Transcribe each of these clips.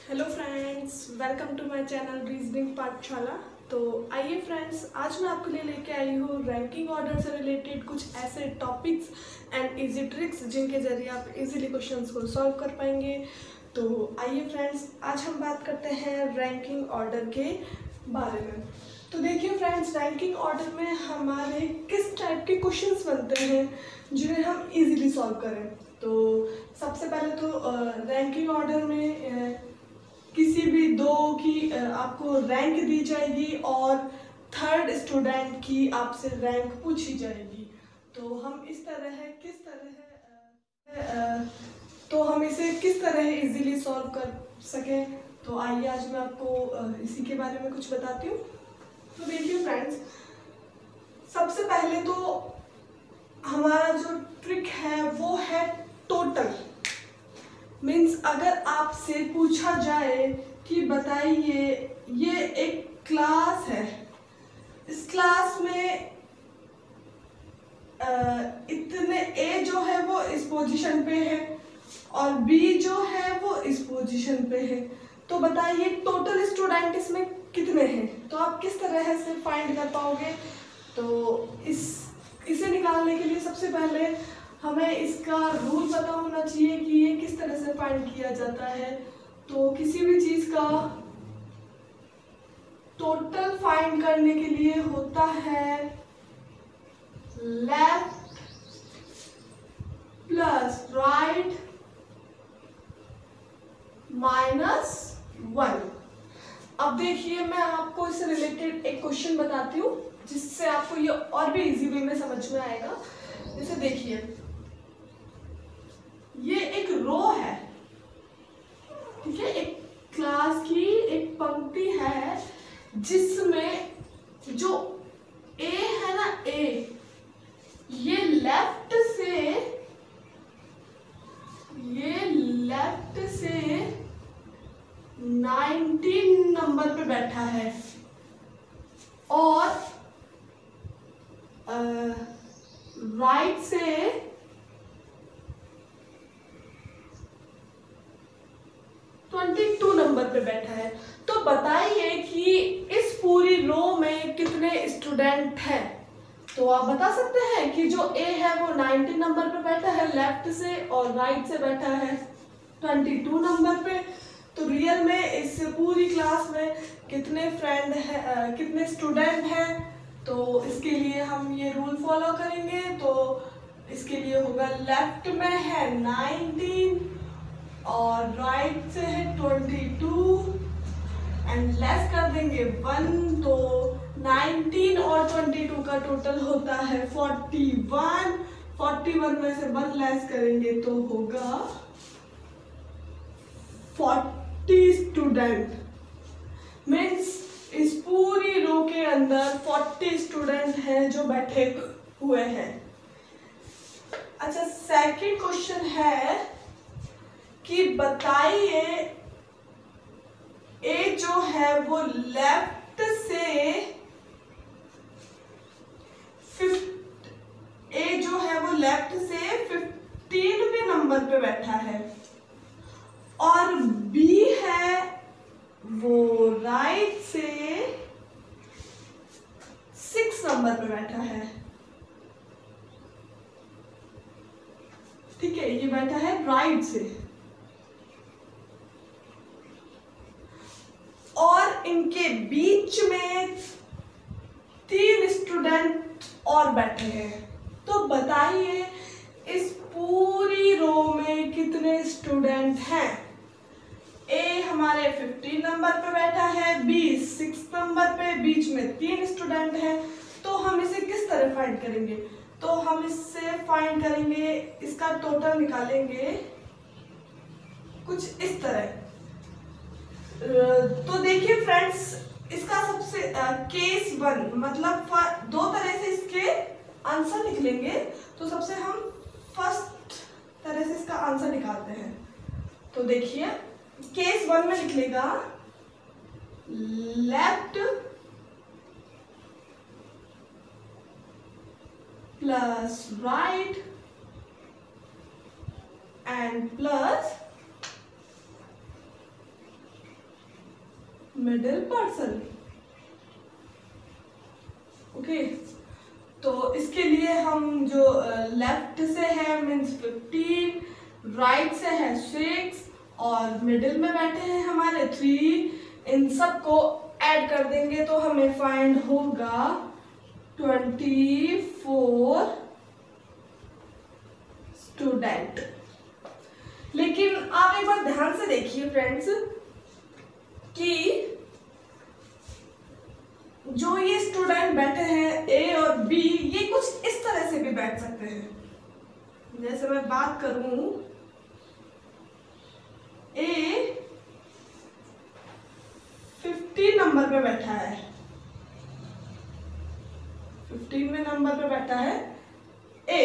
Hello friends, welcome to my channel reasoning Pathshala. तो आइए friends, आज मैं आपके लिए लेके आई हूँ रैंकिंग ऑर्डर से रिलेटेड कुछ ऐसे टॉपिक्स एंड इजी ट्रिक्स जिनके ज़रिए आप इजीली क्वेश्चंस को सॉल्व कर पाएंगे। तो आइए फ्रेंड्स, आज हम बात करते हैं रैंकिंग ऑर्डर के बारे में। तो देखिए फ्रेंड्स, रैंकिंग ऑर्डर में हमारे किस टाइप के क्वेश्चंस बनते हैं जिन्हें हम इजीली सॉल्व करें। तो सबसे पहले तो रैंकिंग ऑर्डर में किसी भी दो की आपको रैंक दी जाएगी और थर्ड स्टूडेंट की आपसे रैंक पूछी जाएगी। तो हम इस तरह तो हम इसे किस तरह इजीली सॉल्व कर सकें, तो आइए आज मैं आपको इसी के बारे में कुछ बताती हूँ। तो देखिए फ्रेंड्स, सबसे पहले तो हमारा जो ट्रिक है वो है टोटल। मीन्स अगर आपसे पूछा जाए कि बताइए ये एक क्लास है, इस क्लास में इतने ए जो है वो इस पोजीशन पे है और बी जो है वो इस पोजीशन पे है, तो बताइए टोटल स्टूडेंट इसमें कितने हैं। तो आप किस तरह से फाइंड कर पाओगे। तो इसे निकालने के लिए सबसे पहले हमें इसका रूल पता होना चाहिए कि ये किस तरह से फाइंड किया जाता है। तो किसी भी चीज का टोटल फाइंड करने के लिए होता है लेफ्ट प्लस राइट माइनस 1। अब देखिए, मैं आपको इससे रिलेटेड एक क्वेश्चन बताती हूँ जिससे आपको ये और भी इजी वे में समझ में आएगा। जैसे देखिए, ये एक रो है, ठीक है, एक क्लास की एक पंक्ति है जिसमें जो ए है ना, ए ये लेफ्ट से 19 नंबर पे बैठा है और राइट से 22 नंबर पे बैठा है। तो बताइए कि इस पूरी रो में कितने स्टूडेंट हैं। तो आप बता सकते हैं कि जो ए है वो 19 नंबर पे बैठा है लेफ्ट से और राइट से बैठा है 22 नंबर पे। तो रियल में इस पूरी क्लास में कितने फ्रेंड है, कितने स्टूडेंट हैं। तो इसके लिए हम ये रूल फॉलो करेंगे। तो इसके लिए होगा लेफ्ट में है 19 और राइट से है 22 एंड लेस कर देंगे 1। तो 19 और 22 का टोटल होता है 41। 41 में से 1 लेस करेंगे तो होगा 40 स्टूडेंट। मीन्स इस पूरी रो के अंदर 40 स्टूडेंट हैं जो बैठे हुए हैं। अच्छा, सेकंड क्वेश्चन है कि बताइए ए जो है वो लेफ्ट से 15वें नंबर पे बैठा है और बी है वो राइट से 6 नंबर पे बैठा है। ठीक है, ये बैठा है राइट से और इनके बीच में 3 स्टूडेंट और बैठे हैं। तो बताइए इस पूरी रो में कितने स्टूडेंट हैं। ए हमारे 15 नंबर पे बैठा है, बी 6 नंबर पे, बीच में 3 स्टूडेंट हैं। तो हम इसे किस तरह फाइंड करेंगे। तो हम इससे फाइंड करेंगे, इसका टोटल निकालेंगे कुछ इस तरह। तो देखिए फ्रेंड्स, इसका सबसे केस 1 मतलब 2 तरह से इसके आंसर निकलेंगे। तो सबसे हम फर्स्ट तरह से इसका आंसर निकालते हैं। तो देखिए, केस 1 में निकलेगा left plus right and plus middle person. Okay, तो इसके लिए हम जो लेफ्ट से है मीन्स 15, राइट से है 6 और मिडिल में बैठे हैं हमारे 3, इन सब को ऐड कर देंगे तो हमें फाइंड होगा 24 स्टूडेंट। लेकिन आप एक बार ध्यान से देखिए फ्रेंड्स कि जो ये स्टूडेंट बैठे हैं ए और बी, ये कुछ इस तरह से भी बैठ सकते हैं। जैसे मैं बात करूं, ए 15 नंबर पे बैठा है, 15वें नंबर पे बैठा है ए,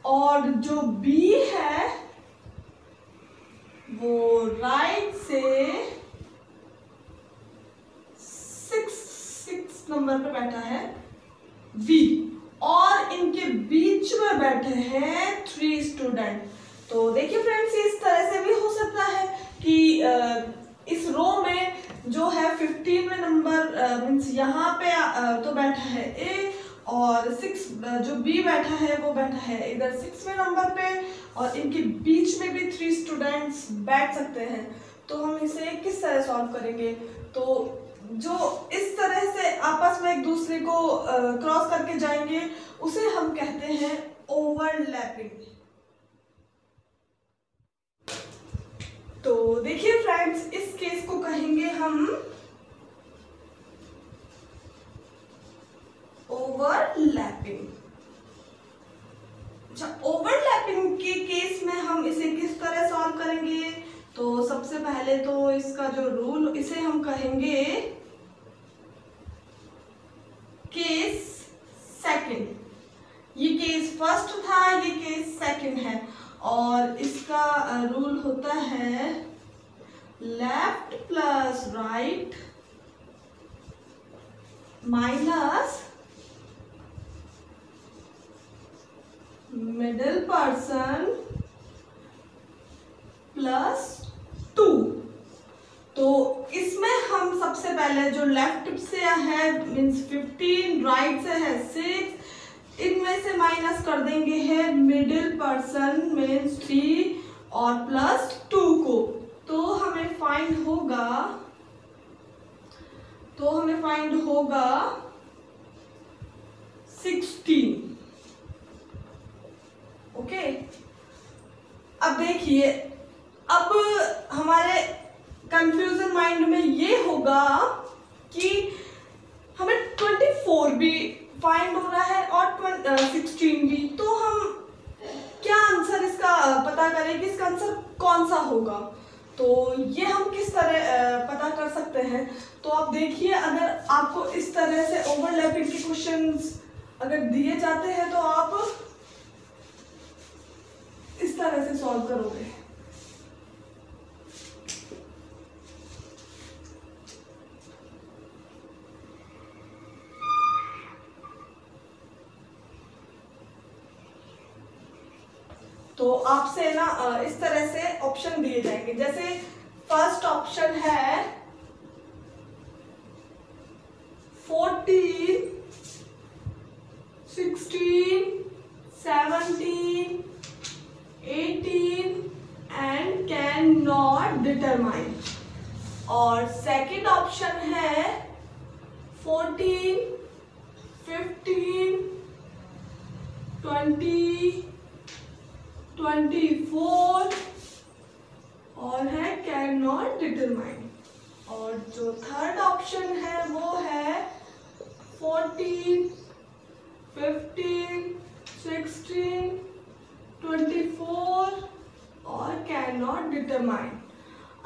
और जो बी है वो राइट से 6 नंबर पे बैठा है बी, और इनके बीच में बैठे हैं 3 स्टूडेंट। तो देखिए फ्रेंड्स, इस तरह से भी हो सकता है कि इस रो में जो है 15वें नंबर मीन्स यहाँ पे तो बैठा है ए, और 6 जो बी बैठा है वो बैठा है इधर 6वें नंबर पे, और इनके बीच में भी 3 स्टूडेंट्स बैठ सकते हैं। तो हम इसे किस तरह सॉल्व करेंगे? तो जो इस तरह से आपस में एक दूसरे को क्रॉस करके जाएंगे उसे हम कहते हैं ओवरलैपिंग। तो देखिए फ्रेंड्स, इस केस को कहेंगे हम ओवरलैपिंग। अच्छा, ओवरलैपिंग के केस में हम इसे किस तरह सॉल्व करेंगे? तो सबसे पहले तो इसका जो रूल, इसे हम कहेंगे केस सेकंड। ये केस फर्स्ट था, ये केस सेकंड है, और इसका रूल होता है left plus right minus middle person plus 2। तो इसमें हम सबसे पहले जो लेफ्ट से है मीन्स 15, राइट से है 6, इनमें से माइनस कर देंगे है मिडिल पर्सन मीन्स 3 और प्लस 2 को। तो हमें फाइंड होगा 16। ओके, अब देखिए, अब हमारे कंफ्यूजन माइंड में ये होगा कि हमें 24 भी फाइंड हो रहा है और 16 भी, तो हम क्या आंसर इसका पता करें कि इसका आंसर कौन सा होगा? तो ये हम किस तरह पता कर सकते हैं? तो आप देखिए, अगर आपको इस तरह से ओवरलैपिंग के क्वेश्चंस अगर दिए जाते हैं तो आप इस तरह से सॉल्व करोगे। तो आपसे ना इस तरह से ऑप्शन दिए जाएंगे। जैसे फर्स्ट ऑप्शन है 14, 16, 17, 18 एंड कैन नॉट डिटरमाइन, और सेकंड ऑप्शन है 14, 15, 20, 24 और है कैन नॉट डिटरमाइन, और जो थर्ड ऑप्शन है वो है 14, 15, 16, 24 और कैन नॉट डिटरमाइन।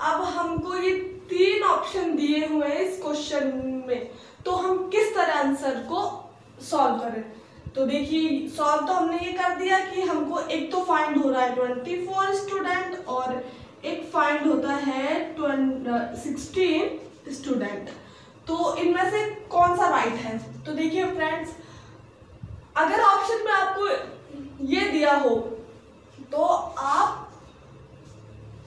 अब हमको ये 3 ऑप्शन दिए हुए हैं इस क्वेश्चन में, तो हम किस तरह आंसर को सॉल्व करें? तो देखिए, सॉल्व तो हमने ये कर दिया कि हमको एक तो फाइंड हो रहा है 24 स्टूडेंट और एक फाइंड होता है 16 स्टूडेंट। तो इनमें से कौन सा राइट है? तो देखिए फ्रेंड्स, अगर ऑप्शन में आपको ये दिया हो तो आप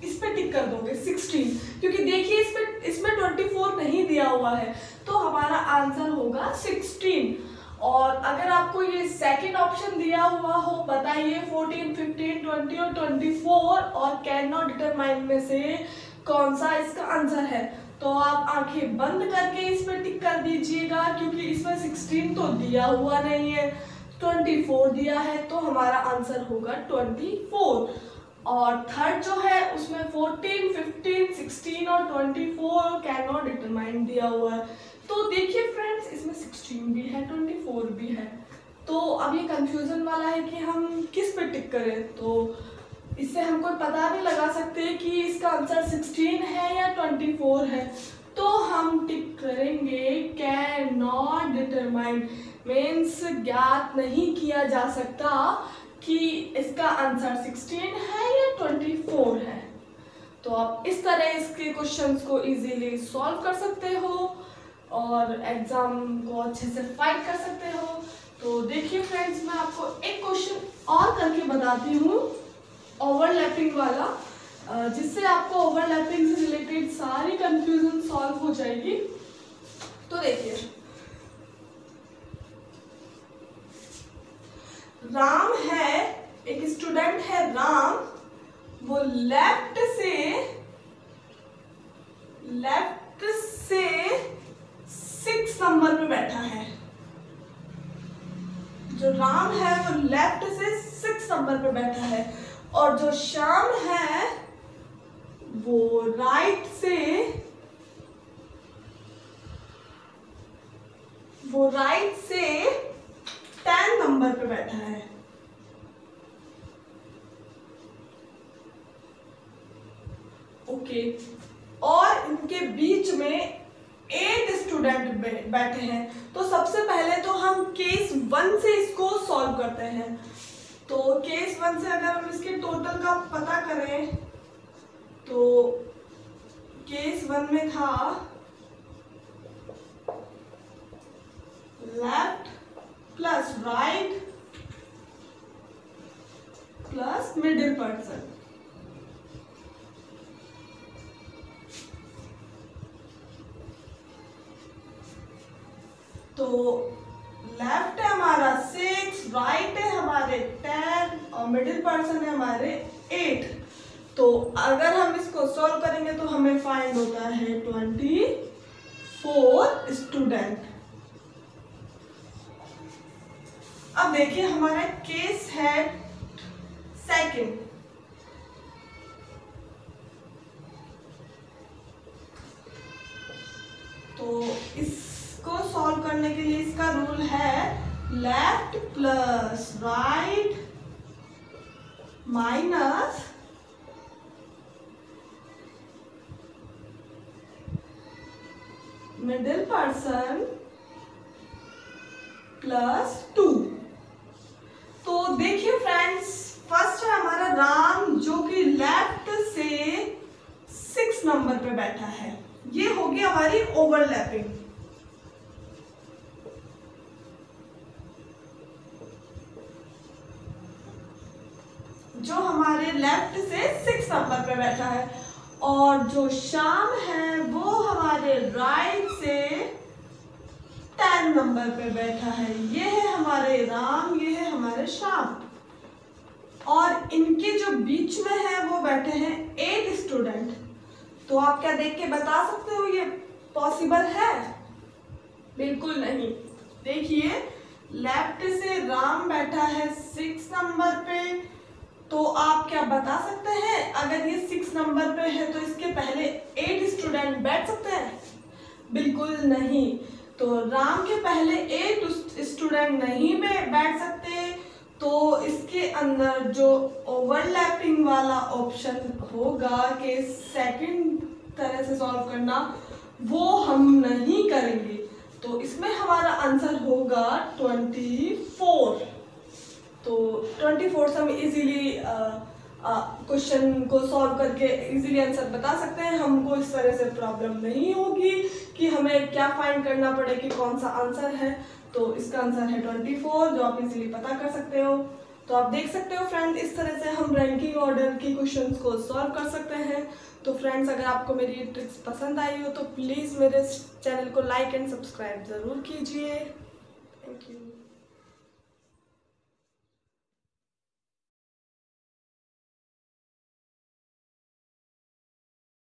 इस पे टिक कर दोगे 16, क्योंकि देखिए इसमें 24 नहीं दिया हुआ है, तो हमारा आंसर होगा 16। और अगर आपको ये सेकंड ऑप्शन दिया हुआ हो, बताइए 14, 15, 20 और 24 और कैन नॉट डिटरमाइन में से कौन सा इसका आंसर है, तो आप आंखें बंद करके इस पे टिक कर दीजिएगा, क्योंकि इसमें 16 तो दिया हुआ नहीं है, 24 दिया है, तो हमारा आंसर होगा 24। और थर्ड जो है उसमें 14, 15, 16 और 24 कैन नॉट डिटरमाइन दिया हुआ है। तो देखिए फ्रेंड्स, इसमें 16 भी है, 24 भी है, तो अब ये कंफ्यूजन वाला है कि हम किस पे टिक करें। तो इससे हम कोई पता नहीं लगा सकते कि इसका आंसर 16 है या 24 है, तो हम टिक करेंगे कैन नॉट डिटरमाइन, मीन्स ज्ञात नहीं किया जा सकता कि इसका आंसर 16 है या 24 है। तो आप इस तरह इसके क्वेश्चंस को इजीली सॉल्व कर सकते हो और एग्जाम को अच्छे से फाइट कर सकते हो। तो देखिए फ्रेंड्स, मैं आपको एक क्वेश्चन और करके बताती हूँ ओवरलैपिंग वाला, जिससे आपको ओवरलैपिंग से रिलेटेड सारी कंफ्यूजन सॉल्व हो जाएगी। तो देखिए, राम है, एक स्टूडेंट है राम, वो लेफ्ट से 6 नंबर पे बैठा है। जो राम है वो लेफ्ट से 6 नंबर पे बैठा है, और जो श्याम है वो राइट से 10 नंबर पे बैठा है। ओके, और इनके बीच में 8 स्टूडेंट बैठे हैं। तो सबसे पहले तो हम केस 1 से इसको सॉल्व करते हैं। तो केस 1 से अगर हम इसके टोटल का पता करें, तो केस 1 में था left plus right plus middle person. तो लेफ्ट है हमारा 6, राइट है हमारे 10 और मिडिल पर्सन है हमारे 8। तो अगर हम इसको सॉल्व करेंगे तो हमें फाइंड होता है 24 स्टूडेंट। अब देखिए, हमारा केस है सेकंड। तो इसको सॉल्व करने के लिए इसका रूल है left plus right minus middle person plus 2। तो देखिए फ्रेंड्स, फर्स्ट है हमारा राम, जो कि लेफ्ट से 6 नंबर पे बैठा है। ये होगी हमारी ओवरलैपिंग। जो हमारे लेफ्ट से 6 नंबर पे बैठा है, और जो श्याम है वो हमारे राइट से 10 नंबर पे बैठा है। ये है हमारे राम, ये है हमारे श्याम, और इनके जो बीच में है वो बैठे हैं 8 स्टूडेंट। तो आप क्या देख के बता सकते हो ये पॉसिबल है? बिल्कुल नहीं। देखिए, लेफ्ट से राम बैठा है 6 नंबर पे, तो आप क्या बता सकते हैं अगर ये 6 नंबर पे है तो इसके पहले 8 स्टूडेंट बैठ सकते हैं? बिल्कुल नहीं। तो राम के पहले 8 स्टूडेंट नहीं बैठ सकते, तो इसके अंदर जो ओवरलैपिंग वाला ऑप्शन होगा कि सेकंड तरह से सॉल्व करना, वो हम नहीं करेंगे। तो इसमें हमारा आंसर होगा 24। तो 24 से हम इजीली क्वेश्चन को सॉल्व करके इजीली आंसर बता सकते हैं। हमको इस तरह से प्रॉब्लम नहीं होगी कि हमें क्या फाइंड करना पड़े कि कौन सा आंसर है। तो इसका आंसर है 24, जो आप इजीली पता कर सकते हो। तो आप देख सकते हो फ्रेंड, इस तरह से हम रैंकिंग ऑर्डर की क्वेश्चंस को सॉल्व कर सकते हैं। तो फ्रेंड्स, अगर आपको मेरी ये ट्रिक्स पसंद आई हो तो प्लीज़ मेरे चैनल को लाइक एंड सब्सक्राइब ज़रूर कीजिए। Thank you.